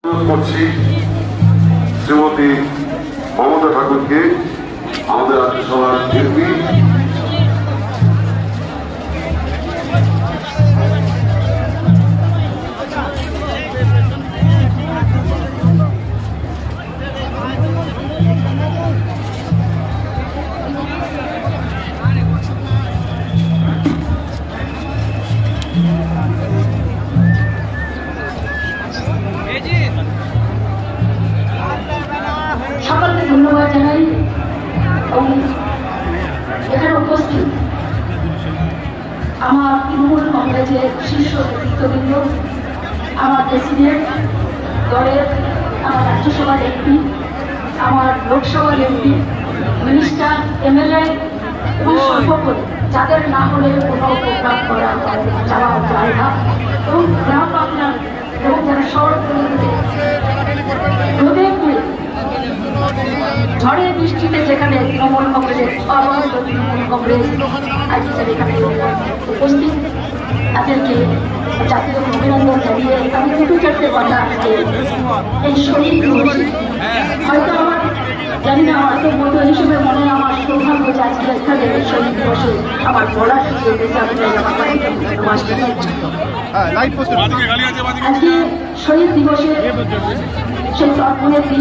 করছি শ্রীমতী মমতা ঠাকুরকে আমাদের রাজ্যসভার এমপি সকলকে ধন্যবাদ জানাই এবং এখানে উপস্থিত আমার তৃণমূল কংগ্রেসের শীর্ষ নেতৃত্ববৃন্দ, আমার প্রেসিডেন্ট দলের, আমার রাজ্যসভার এমপি, আমার লোকসভার এমপি, মিনিস্টার, এমএলএ এবং সর্বোপরি যাদের না হলে কোনো প্রোগ্রাম করা যাওয়া যায় না এবং গ্রাম বাংলার এবং যারা শহরগুলিতে রোদে পুড়ে ঝড়ে বৃষ্টিতে যেখানে তৃণমূল কংগ্রেসের সর্বত্র তৃণমূল কংগ্রেস আজকের এখানে উপস্থিত, তাদেরকে জাতীয় অভিনন্দন জানিয়ে আমি দুটো চারটে কথা আজকে এই শহীদ দিবসে হয়তো আমার জানি না, হয়তো বন্ধু হিসেবে মনে আমার সৌভাগ্য যে আজকে এখানে শহীদ দিবসে আমার বলার সুযোগ হয়েছে। আমি আমার বাড়িতে আজকে শহীদ দিবসে সেই তর্পণের দিন